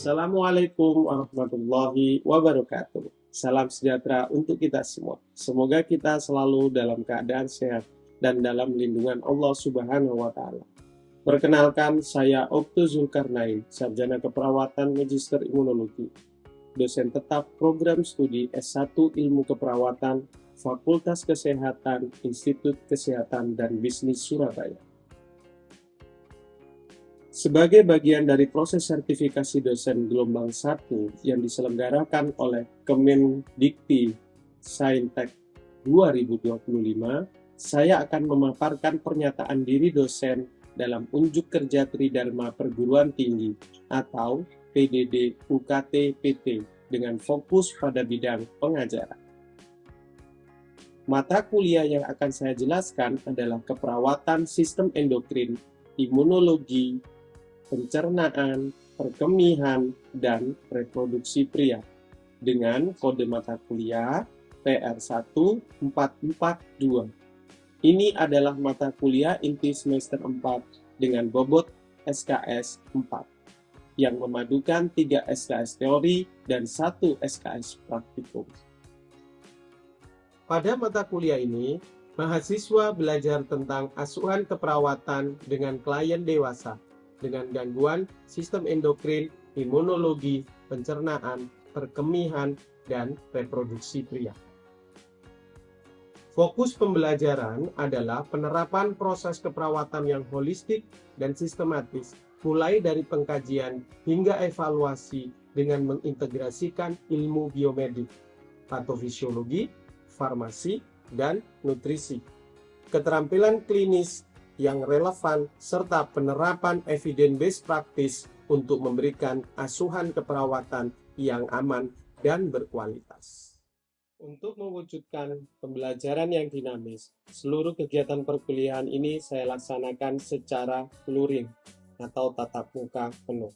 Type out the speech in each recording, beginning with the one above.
Assalamualaikum warahmatullahi wabarakatuh. Salam sejahtera untuk kita semua. Semoga kita selalu dalam keadaan sehat dan dalam lindungan Allah Subhanahu wa Ta'ala. Perkenalkan, saya Okto Zulkarnain, Sarjana Keperawatan Magister Imunologi, dosen tetap program studi S1 Ilmu Keperawatan, Fakultas Kesehatan, Institut Kesehatan dan Bisnis Surabaya. Sebagai bagian dari proses sertifikasi dosen gelombang 1 yang diselenggarakan oleh Kemendikti Saintek 2025, saya akan memaparkan pernyataan diri dosen dalam unjuk kerja Tridharma Perguruan Tinggi atau PDD UKT PT dengan fokus pada bidang pengajaran. Mata kuliah yang akan saya jelaskan adalah keperawatan sistem endokrin, imunologi, pencernaan, perkemihan, dan reproduksi pria dengan kode mata kuliah PR1442. Ini adalah mata kuliah inti semester 4 dengan bobot SKS 4 yang memadukan 3 SKS teori dan 1 SKS praktikum. Pada mata kuliah ini, mahasiswa belajar tentang asuhan keperawatan dengan klien dewasa dengan gangguan sistem endokrin, imunologi, pencernaan, perkemihan, dan reproduksi pria. Fokus pembelajaran adalah penerapan proses keperawatan yang holistik dan sistematis, mulai dari pengkajian hingga evaluasi dengan mengintegrasikan ilmu biomedik, patofisiologi, farmasi, dan nutrisi. Keterampilan klinis yang relevan, serta penerapan evidence-based practice untuk memberikan asuhan keperawatan yang aman dan berkualitas. Untuk mewujudkan pembelajaran yang dinamis, seluruh kegiatan perkuliahan ini saya laksanakan secara luring atau tatap muka penuh.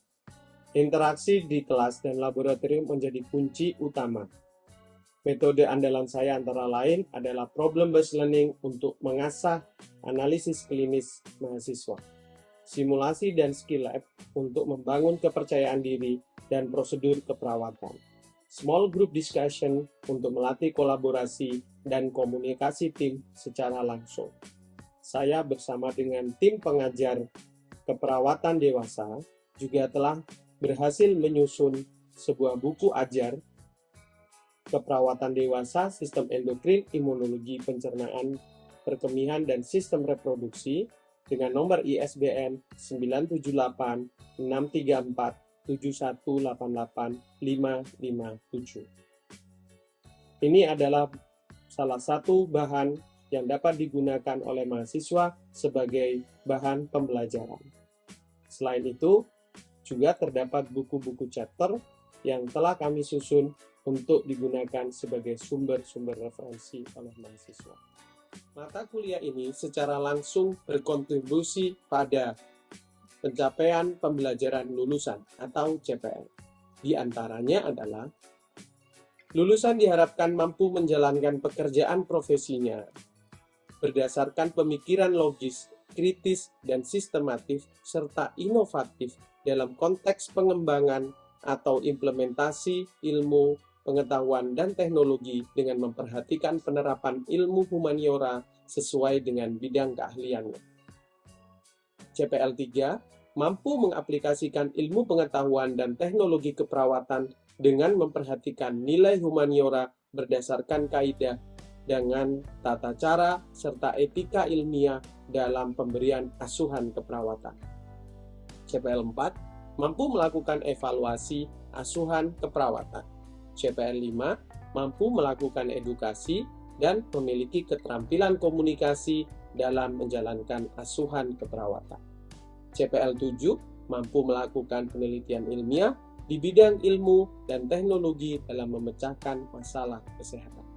Interaksi di kelas dan laboratorium menjadi kunci utama. Metode andalan saya antara lain adalah problem-based learning untuk mengasah analisis klinis mahasiswa, simulasi dan skill lab untuk membangun kepercayaan diri dan prosedur keperawatan, small group discussion untuk melatih kolaborasi dan komunikasi tim secara langsung. Saya bersama dengan tim pengajar keperawatan dewasa juga telah berhasil menyusun sebuah buku ajar keperawatan dewasa, sistem endokrin, imunologi, pencernaan, perkemihan, dan sistem reproduksi dengan nomor ISBN 978-634-7188557. Ini adalah salah satu bahan yang dapat digunakan oleh mahasiswa sebagai bahan pembelajaran. Selain itu, juga terdapat buku-buku chapter yang telah kami susun untuk digunakan sebagai sumber-sumber referensi oleh mahasiswa. Mata kuliah ini secara langsung berkontribusi pada pencapaian pembelajaran lulusan atau CPL. Di antaranya adalah lulusan diharapkan mampu menjalankan pekerjaan profesinya berdasarkan pemikiran logis, kritis, dan sistematis, serta inovatif dalam konteks pengembangan atau implementasi ilmu, pengetahuan, dan teknologi dengan memperhatikan penerapan ilmu humaniora sesuai dengan bidang keahliannya. CPL 3 mampu mengaplikasikan ilmu pengetahuan dan teknologi keperawatan dengan memperhatikan nilai humaniora berdasarkan kaidah dengan tata cara serta etika ilmiah dalam pemberian asuhan keperawatan. CPL 4 mampu melakukan evaluasi asuhan keperawatan. CPL 5 mampu melakukan edukasi dan memiliki keterampilan komunikasi dalam menjalankan asuhan keperawatan. CPL 7 mampu melakukan penelitian ilmiah di bidang ilmu dan teknologi dalam memecahkan masalah kesehatan.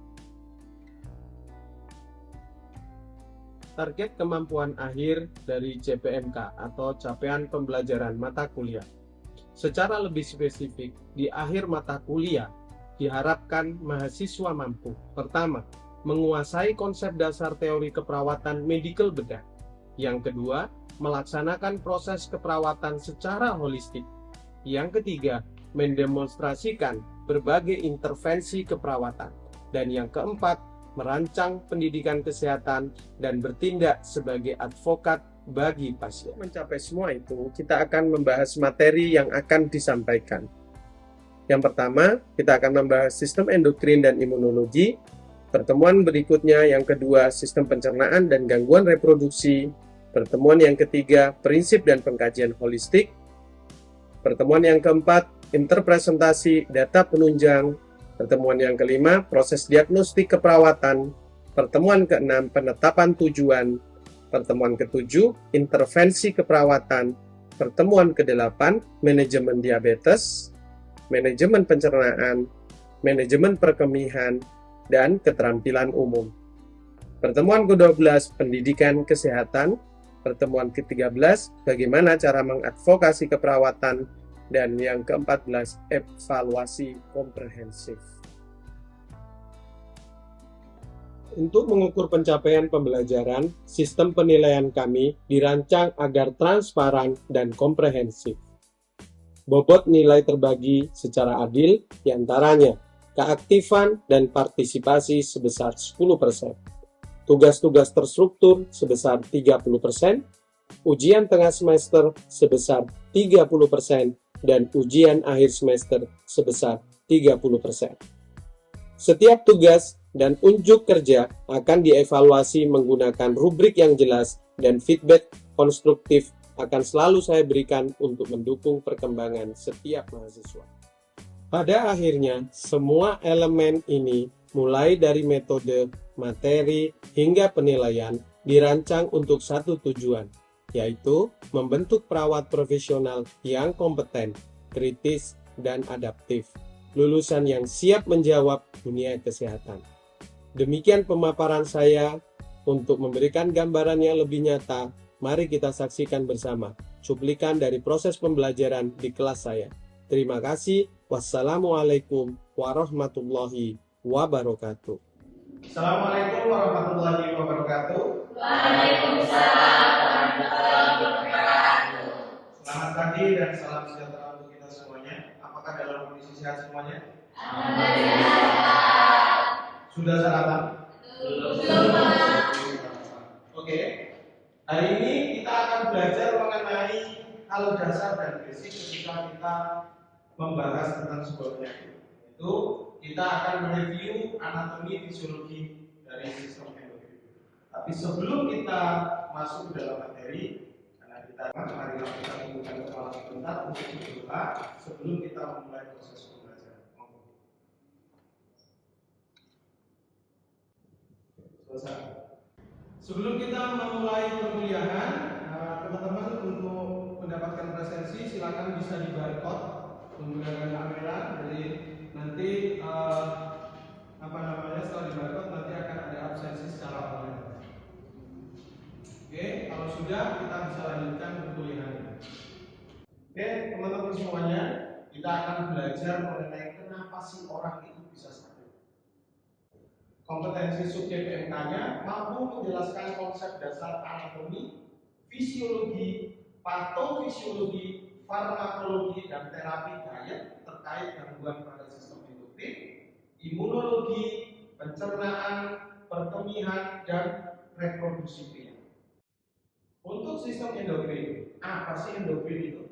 Target kemampuan akhir dari CPMK atau capaian pembelajaran mata kuliah. Secara lebih spesifik, di akhir mata kuliah diharapkan mahasiswa mampu: pertama, menguasai konsep dasar teori keperawatan medical bedah. Yang kedua, melaksanakan proses keperawatan secara holistik. Yang ketiga, mendemonstrasikan berbagai intervensi keperawatan. Dan yang keempat, merancang pendidikan kesehatan dan bertindak sebagai advokat bagi pasien. Mencapai semua itu, kita akan membahas materi yang akan disampaikan. Yang pertama, kita akan membahas sistem endokrin dan imunologi. Pertemuan berikutnya, yang kedua, sistem pencernaan dan gangguan reproduksi. Pertemuan yang ketiga, prinsip dan pengkajian holistik. Pertemuan yang keempat, interpresentasi data penunjang. Pertemuan yang kelima, proses diagnostik keperawatan. Pertemuan keenam, penetapan tujuan. Pertemuan ketujuh, intervensi keperawatan. Pertemuan kedelapan, manajemen diabetes, manajemen pencernaan, manajemen perkemihan, dan keterampilan umum. Pertemuan ke-12, pendidikan kesehatan. Pertemuan ke-13, bagaimana cara mengadvokasi keperawatan. Dan yang ke-14, evaluasi komprehensif. Untuk mengukur pencapaian pembelajaran, sistem penilaian kami dirancang agar transparan dan komprehensif. Bobot nilai terbagi secara adil, diantaranya keaktifan dan partisipasi sebesar 10%, tugas-tugas terstruktur sebesar 30%, ujian tengah semester sebesar 30%, dan ujian akhir semester sebesar 30%. Setiap tugas dan unjuk kerja akan dievaluasi menggunakan rubrik yang jelas dan feedback konstruktif akan selalu saya berikan untuk mendukung perkembangan setiap mahasiswa. Pada akhirnya, semua elemen ini mulai dari metode, materi, hingga penilaian dirancang untuk satu tujuan, yaitu membentuk perawat profesional yang kompeten, kritis, dan adaptif, lulusan yang siap menjawab dunia kesehatan. Demikian pemaparan saya. Untuk memberikan gambaran yang lebih nyata, mari kita saksikan bersama cuplikan dari proses pembelajaran di kelas saya. Terima kasih. Wassalamualaikum warahmatullahi wabarakatuh. Assalamualaikum warahmatullahi wabarakatuh. Waalaikumsalam warahmatullahi wabarakatuh. Selamat pagi dan salam sejahtera untuk kita semuanya. Apakah dalam kondisi sehat semuanya? Alhamdulillah. Sudah sarapan? Belum. Oke. Hari ini kita akan belajar mengenai hal dasar dan basic ketika kita membahas tentang sebuah penyakit. Itu kita akan mereview anatomi fisiologi dari sistem endokrin. Tapi sebelum kita masuk ke dalam materi, karena mari kita tundukkan kepala sebentar untuk berdoa sebelum kita memulai proses pembelajaran. Selesai. Sebelum kita memulai perkuliahan, teman-teman untuk mendapatkan presensi silakan bisa di barcode menggunakan kamera. Jadi nanti setelah di barcode nanti akan ada absensi secara online. Oke, kalau sudah kita bisa lanjutkan perkuliahan. Oke, teman-teman semuanya, kita akan belajar mengenai kenapa sih orang itu bisa sakit. Kompetensi subjek PMK-nya mampu menjelaskan konsep dasar anatomi, fisiologi, patofisiologi, farmakologi, dan terapi diet terkait gangguan pada sistem endokrin, imunologi, pencernaan, perkemihan, dan reproduksi pria. Untuk sistem endokrin, apa sih endokrin itu?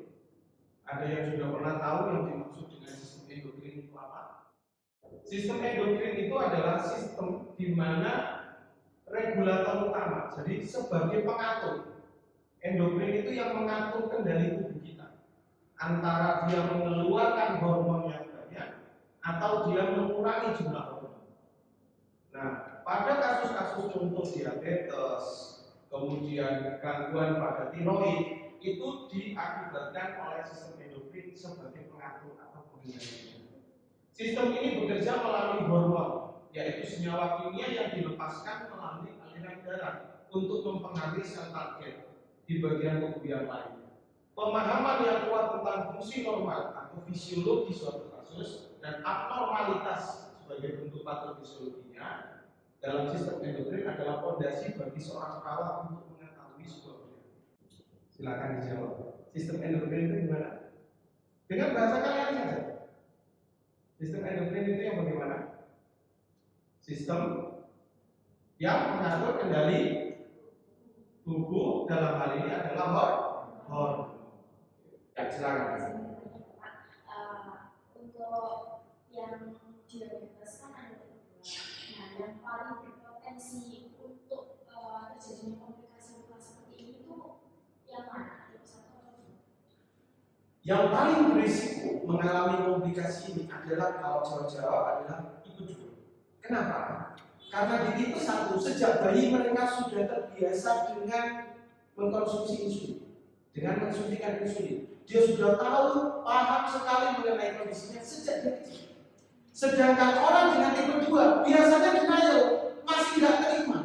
Ada yang sudah pernah tahu yang dimaksud dengan sistem endokrin itu apa? Sistem endokrin itu adalah sistem di mana regulator utama, jadi sebagai pengatur. Endokrin itu yang mengatur kendali tubuh kita, antara dia mengeluarkan hormon yang banyak atau dia mengurangi jumlah hormon. Nah, pada kasus-kasus contoh diabetes, kemudian gangguan pada tiroid, itu diakibatkan oleh sistem endokrin sebagai pengatur atau pengendali. Sistem ini bekerja melalui hormon, yaitu senyawa kimia yang dilepaskan melalui aliran darah untuk mempengaruhi sel target di bagian tubuh yang lain. Pemahaman yang kuat tentang fungsi normal atau fisiologi suatu kasus dan abnormalitas sebagai bentuk patofisiologinya dalam sistem endokrin adalah fondasi bagi seorang perawat untuk mengetahui sebuah penyakit. Silakan dijawab. Sistem endokrin itu gimana? Dengan bahasa kalian saja. Sistem endokrin itu yang bagaimana? Sistem yang mengatur kendali tubuh, dalam hal ini adalah hormon. Ya, silakan. Untuk yang diabetes kan ada kedua. Nah, yang paling berpotensi untuk terjadinya komplikasi luka seperti ini tuh yang mana? Tipe 1 atau 2? Yang paling berisiko mengalami komplikasi ini adalah kalau jawab adalah tipe 2. Kenapa? Karena di tipe 1 sejak bayi mereka sudah terbiasa dengan mengkonsumsi insulin, dengan mensuntikan insulin. Dia sudah tahu, paham sekali mengenai kondisinya sejak dia kecil. Sedangkan orang dengan tipe 2 biasanya denial, masih tidak terima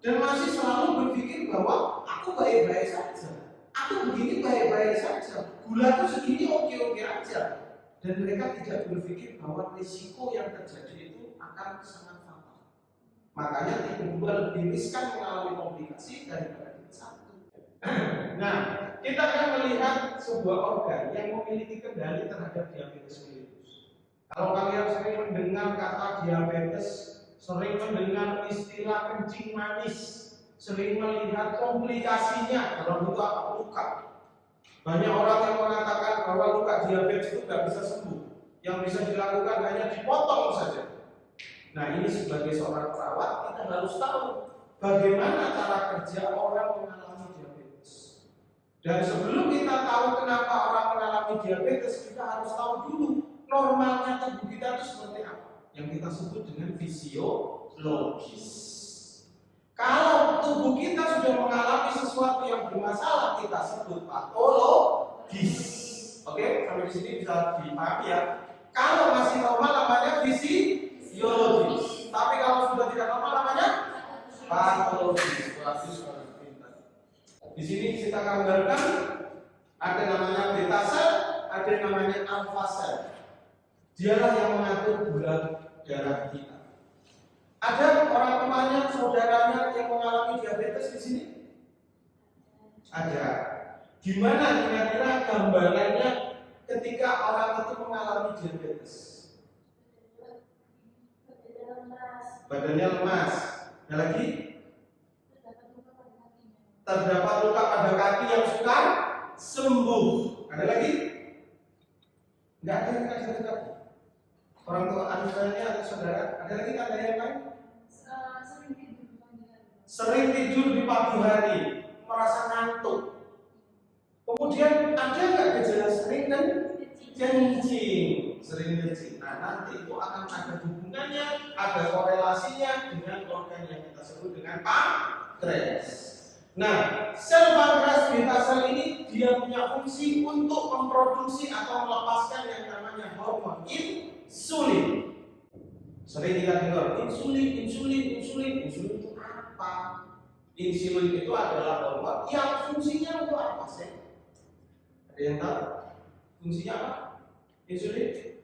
dan masih selalu berpikir bahwa aku baik-baik saja, aku begini baik-baik saja, gula itu segini oke-oke aja, dan mereka tidak berpikir bahwa risiko yang terjadi itu akan sangat fatal. Makanya tipe 2 lebih riskan mengalami komplikasi daripada tipe 1. Nah, kita akan melihat sebuah organ yang memiliki kendali terhadap diabetes mellitus. Kalau kalian sering mendengar kata diabetes, sering mendengar istilah kencing manis, sering melihat komplikasinya dalam luka. Banyak orang yang mengatakan bahwa luka diabetes itu nggak bisa sembuh, yang bisa dilakukan hanya dipotong saja. Nah, ini sebagai seorang perawat kita harus tahu bagaimana cara kerja orang mengalami diabetes. Dan sebelum kita tahu kenapa orang mengalami diabetes, kita harus tahu dulu normalnya tubuh kita itu seperti apa, yang kita sebut dengan fisiologis. Kalau tubuh kita sudah mengalami sesuatu yang bermasalah, kita sebut patologis. Oke, sampai di sini bisa dipahami ya. Kalau masih normal namanya fisiologis, tapi kalau sudah tidak normal namanya patologis. Di sini kita gambarkan ada namanya beta sel, ada namanya alpha sel. Dialah yang mengatur gula darah kita. Ada orang tuanya, saudaranya yang mengalami diabetes di sini? Ada. Gimana kira-kira gambarannya ketika orang itu mengalami diabetes? Badannya lemas. Ada lagi? Terdapat luka pada kaki yang sukar sembuh. Ada lagi? Enggak ada. Orang tua anugerahnya atau saudara, ada lagi tanda yang lain? Sering tidur di pagi hari, merasa ngantuk. Kemudian ada nggak gejala sering dan kencing? Sering kencing. Nah, nanti itu akan ada hubungannya, ada korelasinya dengan organ yang kita sebut dengan pankreas. Nah, sel pankreas beta sel ini dia punya fungsi untuk memproduksi atau melepaskan yang namanya hormon insulin. Sering kita dengar insulin itu apa? Insulin itu adalah hormon yang fungsinya untuk apa sih? Ada yang tahu? Fungsinya apa? Insulin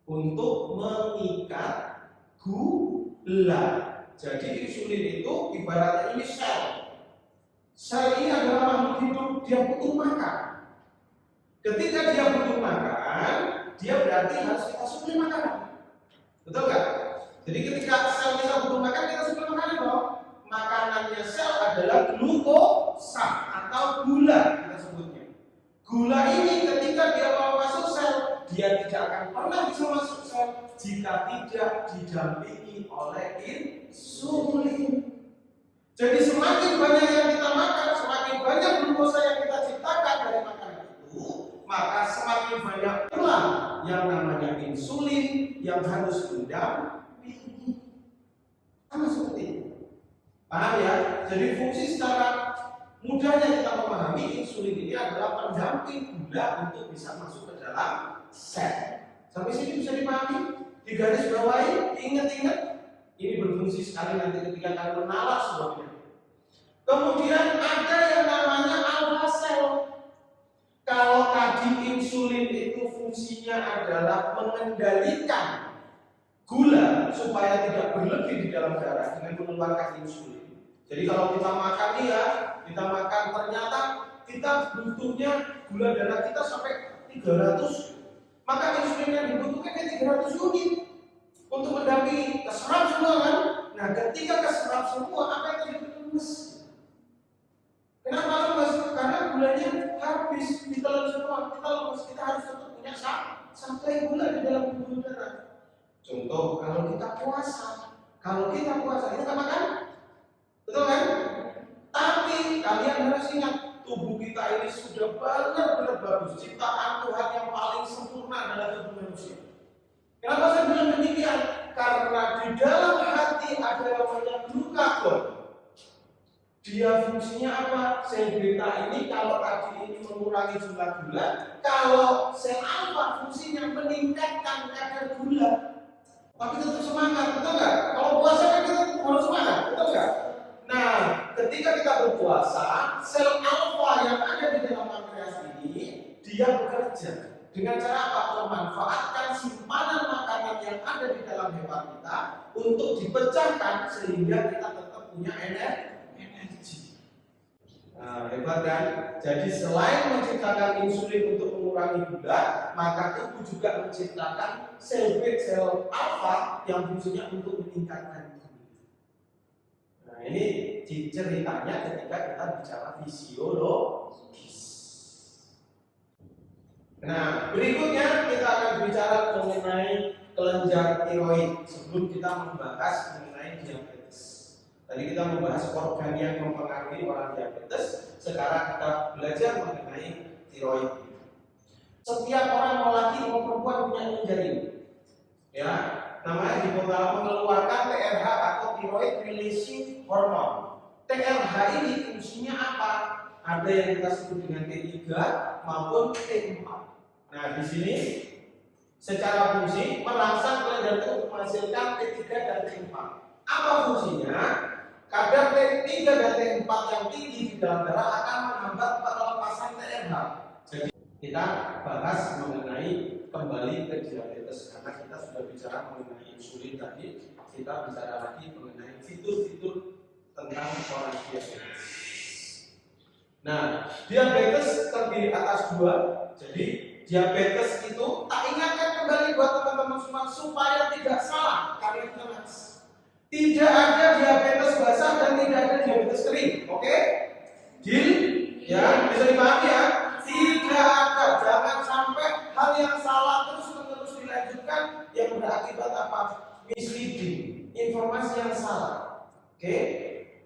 untuk mengikat gula. Jadi insulin itu ibaratnya ini sel. Sel ini adalah makhluk hidup, dia butuh makan. Ketika dia butuh makan, dia berarti harus kita suplai makanan. Betul nggak? Jadi ketika sel kita butuh makan, kita suplai makanan dong. Makanannya sel adalah glukosa atau gula kita sebutnya. Gula ini ketika dia mau masuk sel, dia tidak akan pernah bisa masuk sel jika tidak didampingi oleh insulin. Jadi semakin banyak yang kita makan, semakin banyak glukosa yang kita ciptakan dari makanan itu, maka semakin banyak pula yang namanya insulin yang harus mendampingi. Sama seperti itu. Paham ya? Jadi fungsi secara mudahnya kita memahami insulin ini adalah pendamping gula untuk bisa masuk ke dalam sel. Sampai sini bisa dipahami? Di garis bawahi, ingat-ingat. Ini berfungsi sekali nanti ketika kalian menalar sebuahnya. Kemudian ada yang namanya alpha sel. Kalau tadi insulin itu fungsinya adalah mengendalikan gula supaya tidak berlebih di dalam darah dengan mengeluarkan insulin. Jadi kalau kita makan ternyata kita butuhnya gula darah kita sampai 300. Maka insulin yang dibutuhkan kan 300 unit untuk mendampingi keserap semua kan. Nah ketika keserap semua apa yang terjadi? Lemes. Kenapa lemes? Karena gulanya habis ditelan semua. Kita lemes, kita harus tetap punya sampai gula di dalam tubuh kita. Contoh kalau kita puasa, kita nggak makan, betul kan? Tapi kalian harus ingat, tubuh kita ini sudah benar-benar bagus, ciptaan Tuhan yang paling sempurna dalam tubuh manusia. Kenapa saya bilang demikian? Karena di dalam hati ada namanya glukagon. Dia fungsinya apa? Sel beta ini kalau tadi ini mengurangi jumlah gula, kalau sel alfa fungsinya meningkatkan kadar gula. Tapi tetap semangat, betul nggak? Kalau puasa kan kita harus semangat, betul nggak? Nah, ketika kita berpuasa, sel alfa yang ada di dalam pankreas ini, dia bekerja dengan cara apa? Memanfaatkan simpanan makanan yang ada di dalam hewan kita untuk dipecahkan sehingga kita tetap punya energi. Nah, hebat kan? Jadi selain menciptakan insulin untuk mengurangi gula, maka tubuh juga menciptakan sel alfa yang fungsinya untuk meningkatkan gula. Nah, ini ceritanya ketika kita bicara fisiologis. Nah, berikutnya kita akan bicara mengenai kelenjar tiroid sebelum kita membahas mengenai diabetes. Tadi kita membahas organ yang mempengaruhi orang diabetes, sekarang kita belajar mengenai tiroid. Setiap orang laki maupun perempuan punya kelenjar ini. Ya, namanya hipotalamus mengeluarkan TRH atau thyroid releasing hormone. TRH ini fungsinya apa? Ada yang kita sebut dengan T3 maupun T4. Nah, di sini secara fungsi merangsang kelenjar itu menghasilkan T3 dan T4. Apa fungsinya? Kadar T3 dan T4 yang tinggi di dalam darah akan menghambat pelepasan TRH. Jadi kita bahas mengenai kembali ke diabetes karena kita sudah bicara mengenai insulin tadi, kita bicara lagi mengenai fitur-fitur tentang orang diabetes. Nah, diabetes terdiri atas dua. Jadi diabetes itu tak ingatkan kembali buat teman-teman semua supaya tidak salah kalian jelas. Tidak ada diabetes basah dan tidak ada diabetes kering, oke? Deal? Ya, bisa dipahami ya? Tidak ada, jangan sampai hal yang salah terus-menerus dilanjutkan yang berakibat apa? Misleading, informasi yang salah. Oke?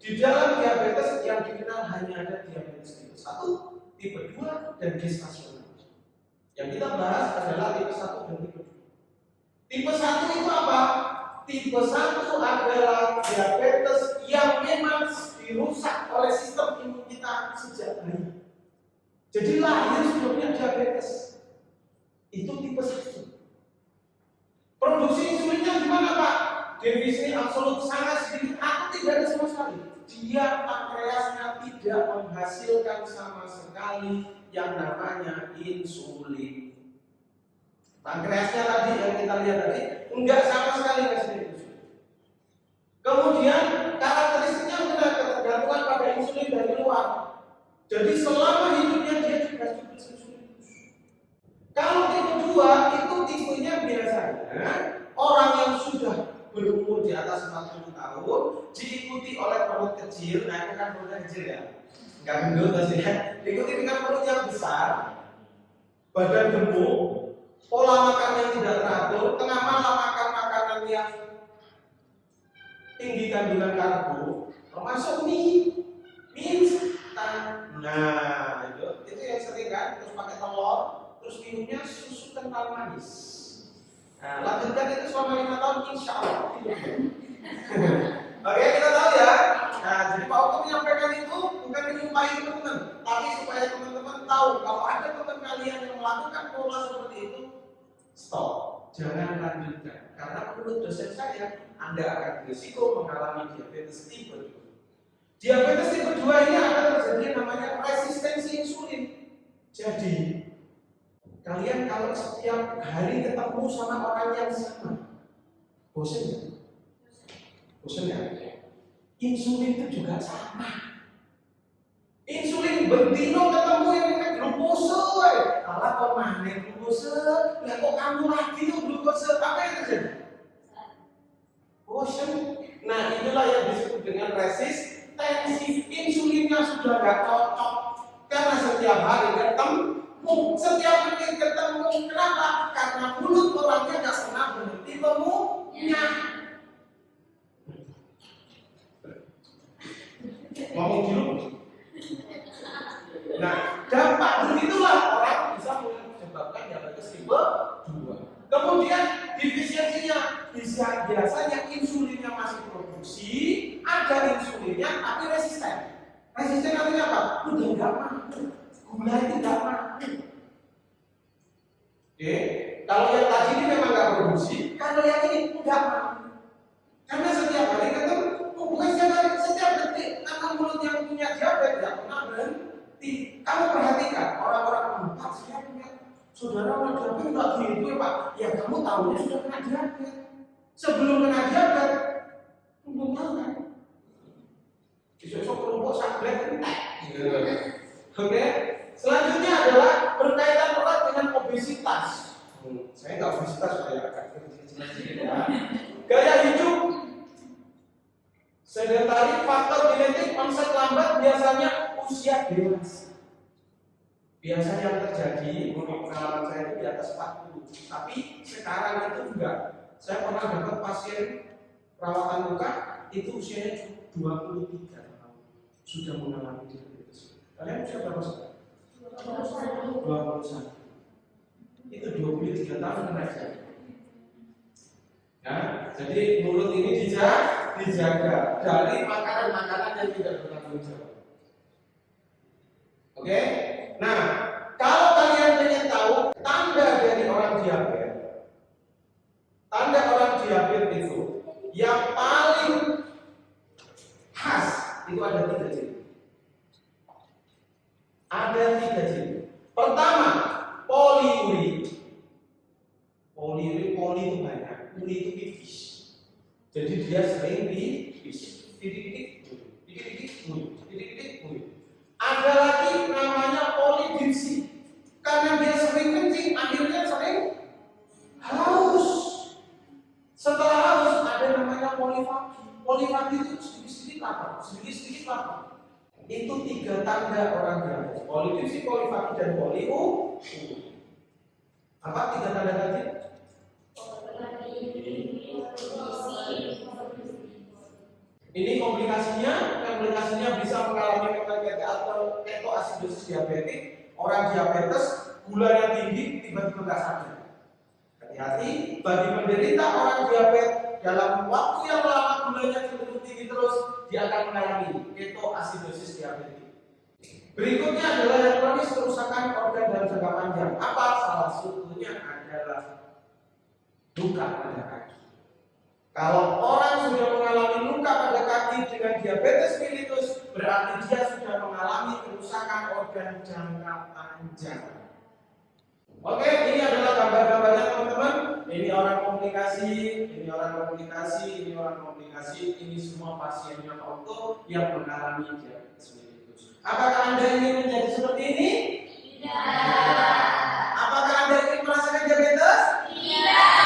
Di dalam diabetes yang dikenal hanya ada diabetes tipe 1, tipe 2, dan gestasional. Yang kita bahas adalah tipe 1 dan tipe 2. Tipe 1 itu apa? Tipe 1 adalah diabetes yang memang dirusak oleh sistem imun kita sejak bayi. Jadi lahir sudah punya diabetes. Itu tipe 1. Produksi insulinnya gimana Pak? Defisi absolut sangat sedikit atau tidak ada sama sekali. Dia pankreasnya tidak menghasilkan sama sekali yang namanya insulin. Pankreasnya tadi yang kita lihat tadi enggak sama sekali ngasih insulin. Kemudian karakteristiknya sudah ketergantungan pada insulin dari luar. Jadi selama hidupnya dia juga insulin. Kalau tipe 2 itu tipenya biasanya orang yang sudah berumur di atas 40 tahun diikuti oleh perut kecil. Nah itu kan perutnya kecil ya, enggak gendut maksudnya. Diikuti dengan perut yang besar, badan gemuk, pola makan yang tidak teratur, tengah malam makan makanan yang tinggi kandungan karbo, termasuk mie instan. Nah, itu yang sering kan, terus pakai telur, terus minumnya susu kental manis. Nah, lanjutkan itu selama 5 tahun, insya Allah. Oke, kita tahu ya. Nah, jadi Pak Oke menyampaikan itu bukan menyumpahi teman-teman, tapi supaya teman-teman tahu kalau ada teman kalian yang melakukan pola seperti itu, stop, jangan lanjutkan. Karena menurut dosen saya, Anda akan berisiko mengalami diabetes tipe 2. Diabetes tipe 2 ini akan terjadi namanya resistensi insulin. Jadi, kalian kalau setiap hari ketemu sama orang yang sama, bosan ya? Bosan ya? Insulin itu juga sama. Insulin bentino ketemu yang dengan glukose. Alah kok mana glukose? Lah kok kamu lagi tuh glukose? Apa yang terjadi? Bosan. Nah inilah yang disebut dengan resistensi. Insulinnya sudah nggak cocok karena setiap hari ketemu, setiap menit ketemu. Kenapa? Karena mulut orangnya nggak pernah berhenti mengunyah. Ngomong dulu. Nah, dampak begitulah orang bisa menyebabkan diabetes tipe 2. Kemudian defisiensinya biasanya insulinnya masih produksi, ada insulinnya tapi resisten. Resisten artinya apa? Udah nggak mampu, gula itu nggak mampu. Oke, kalau yang tadi ini memang nggak produksi, kalau yang ini nggak mampu. Karena setiap hari ketemu, bukan setiap detik, karena mulut yang punya diabetes nggak pernah berhenti. Kamu perhatikan orang-orang empat saya punya saudara orang diabetes nggak gitu ya Pak? Ya kamu tahunya sudah kena diabetes. Sebelum kena diabetes, belum tahu kan? Besok kelompok sakit entek. Oke. Selanjutnya adalah berkaitan erat dengan obesitas. Saya nggak obesitas, saya agak kecil-kecil ya. Gaya hidup sedentari, faktor genetik, onset lambat, biasanya usia dewasa. Biasa yang terjadi, menurut pengalaman saya itu di atas 40. Tapi sekarang itu enggak. Saya pernah dapat pasien perawatan luka itu usianya 23 tahun sudah mengalami diabetes. Kalian usia berapa sekarang? 21. Itu 23 tahun kena diabetes. Nah, jadi mulut ini dijaga dari makanan-makanan yang tidak bertanggung jawab. Oke? Nah, kalau kalian ingin tahu tanda dari orang diabetes, tanda orang diabetes itu yang paling khas itu ada 3 ciri. Ada 3 ciri. Pertama, poliuri. Poli itu banyak. Uri itu pipis. Jadi dia sering pipis. Titik-titik. Ada lagi namanya polidipsi. Karena dia sering kencing, akhirnya sering haus. Setelah haus ada namanya polifagi. Polifagi itu sedikit-sedikit lapar. Itu 3 tanda orang diabetes. Polidipsi, polifagi, dan poliu. Apa 3 tanda tadi? Ini komplikasinya bisa mengalami ketoacidosis atau ketoasidosis diabetik. Orang diabetes gulanya tinggi tiba-tiba nggak sadar. Hati-hati bagi penderita orang diabetes dalam waktu yang lama gulanya tinggi terus dia akan mengalami ketoasidosis diabetik. Berikutnya adalah yang kronis kerusakan organ dalam jangka panjang. Apa? Salah satunya adalah luka pada kaki. Kalau orang sudah mengalami luka pada kaki dengan diabetes mellitus, berarti dia sudah mengalami kerusakan organ jangka panjang. Oke, ini adalah gambar-gambarnya teman-teman. Ini orang komplikasi, ini semua pasiennya auto yang mengalami diabetes mellitus. Apakah Anda ingin menjadi seperti ini? Tidak. Apakah Anda ingin merasakan diabetes? Tidak.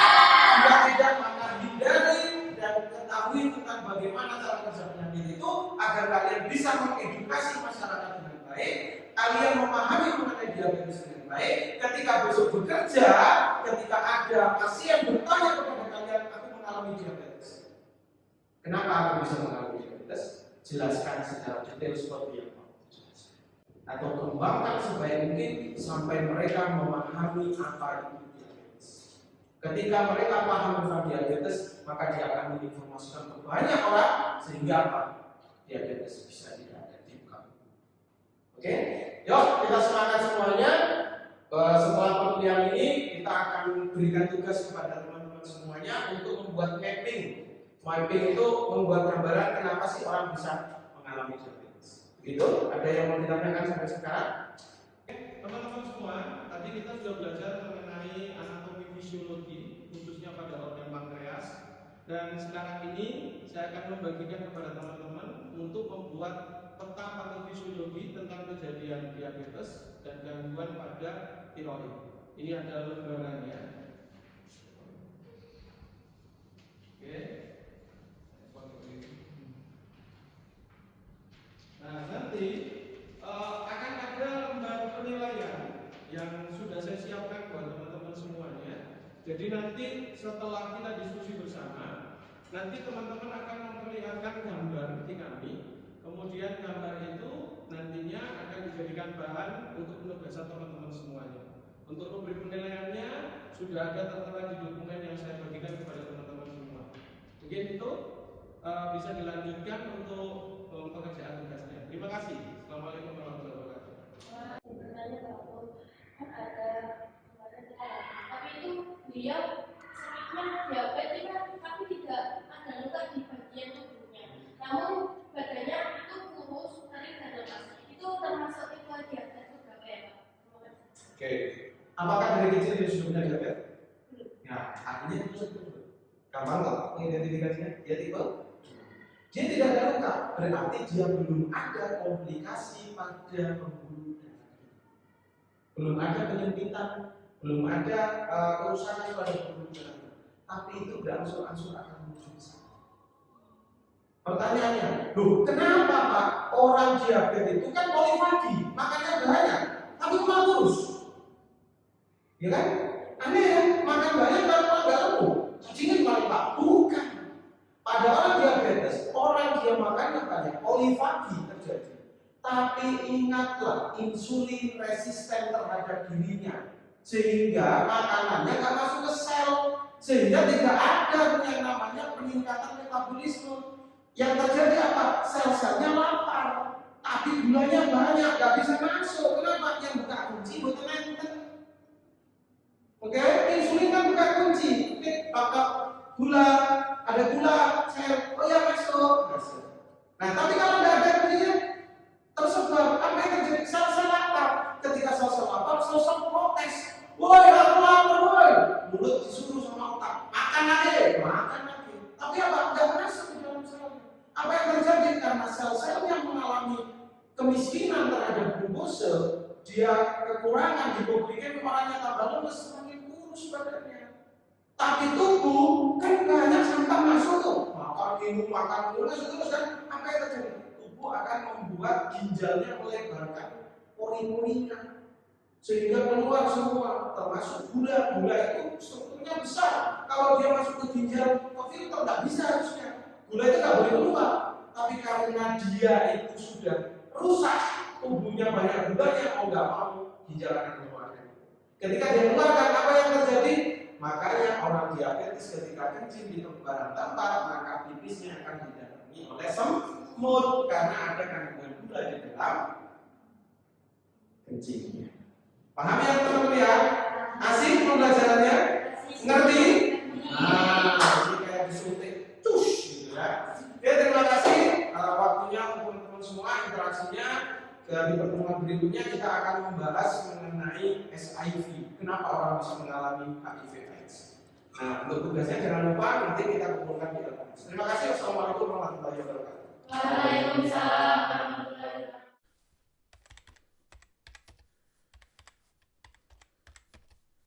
Jika tidak, maka hindari dan ketahui tentang bagaimana cara kerja penyakit itu agar kalian bisa mengedukasi masyarakat dengan baik, kalian memahami mengenai diabetes dengan baik. Ketika besok bekerja, ketika ada pasien bertanya kepada kalian, aku mengalami diabetes. Kenapa aku bisa mengalami diabetes? Jelaskan secara detail seperti yang mau jelaskan. Atau kembangkan sebaik mungkin sampai mereka memahami apa itu diabetes. Ketika mereka paham tentang diabetes, maka dia akan menginformasikan ke banyak orang sehingga apa? Diabetes bisa dihadapi. Oke? Yuk, kita semangat semuanya. Setelah perkuliahan ini kita akan berikan tugas kepada teman-teman semuanya untuk membuat mapping. Mapping itu membuat gambaran kenapa sih orang bisa mengalami diabetes. Begitu? Ada yang mau ditanyakan sampai sekarang? Teman-teman semua, tadi kita sudah belajar mengenai anatomi fisiologi khususnya pada organ pankreas, dan sekarang ini saya akan membagikan kepada teman-teman untuk membuat peta peta patofisiologi tentang kejadian diabetes dan gangguan pada tiroid. Ini ada lembarannya. Oke. Nah, nanti akan ada lembar penilaian yang sudah saya siapkan buat teman-teman semuanya. Jadi nanti setelah kita diskusi bersama, nanti teman-teman akan memperlihatkan gambar di kami. Kemudian gambar itu nantinya akan dijadikan bahan untuk penugasan teman-teman semuanya. Untuk rubrik penilaiannya sudah ada tertera di dokumen yang saya bagikan kepada teman-teman semua. Mungkin itu bisa dilanjutkan untuk pekerjaan tugasnya. Terima kasih. Assalamualaikum warahmatullahi wabarakatuh. Bertanya bahwa kan ada kemarin tapi itu beliau sakitnya diabetes kan, tapi tidak ada luka di bagian tubuhnya. Namun badannya itu kurus, tapi tidak ada mas. Itu termasuk tipe diabetes juga ya Pak? Oke. Apakah dari kecil dia sudah punya diabetes? Ya, artinya itu sebetulnya. Gampang nggak mengidentifikasinya? Dia tipe. Dia tidak ada luka, berarti dia belum ada komplikasi pada pembuluh darah. Belum ada penyempitan, belum ada kerusakan pada pembuluh darah. Tapi itu berangsur-angsur akan menuju ke sana. Pertanyaannya, loh kenapa Pak orang diabetes itu kan polifagi, makannya banyak, tapi malah kurus? Ya kan? Aneh ya, makan banyak tapi malah nggak gemuk. Cacingan paling Pak, bukan. Pada orang diabetes, orang dia makannya banyak, polifagi terjadi. Tapi ingatlah, insulin resisten terhadap dirinya, sehingga makanannya nggak masuk ke sel, sehingga tidak ada yang namanya peningkatan metabolisme. Yang terjadi apa? Sel-selnya lapar, tapi gulanya banyak, nggak bisa masuk. Kenapa? Yang buka kunci bukan nenten. Oke, insulin kan buka kunci. Oke, gula, ada gula, sel, oh ya masuk. Nah, tapi kalau tidak ada kuncinya, tersebar. Apa yang terjadi? Sel-sel lapar. Ketika sel-sel lapar, sel-sel protes. Woi, aku lapar, woi. Mulut disuruh sama otak, makan lagi, makan lagi. Tapi apa? Tidak masuk di dalam sel. Apa yang terjadi? Karena sel-sel yang mengalami kemiskinan terhadap glukose, dia kekurangan hipoglikemia, makanya tambah lemes, semakin kurus badannya. Tapi tubuh kan banyak sampah masuk tuh, makan minum terus kan, apa yang terjadi? Tubuh akan membuat ginjalnya melebarkan pori-porinya sehingga keluar semua, termasuk gula. Gula itu strukturnya besar. Kalau dia masuk ke ginjal, ke filter nggak bisa harusnya. Gula itu nggak boleh keluar. Tapi karena dia itu sudah rusak, tubuhnya banyak gulanya, mau nggak mau ginjal akan keluarkan. Ketika dia keluarkan, apa yang terjadi? Makanya orang diabetes ketika kencing di barang tempat, maka pipisnya akan didatangi oleh semut karena ada kandungan gula di dalam kencingnya. Paham ya teman-teman ya? Asik pembelajarannya? Ngerti? Nah, jadi kayak disuntik, cus gitu ya. Oke, terima kasih waktunya untuk teman-teman semua, interaksinya. Di pertemuan berikutnya kita akan membahas mengenai SIV. Kenapa orang bisa mengalami HIV/AIDS? Nah, untuk tugasnya jangan lupa nanti kita kumpulkan di LKS. Terima kasih. Wassalamualaikum warahmatullahi wabarakatuh. Waalaikumsalam.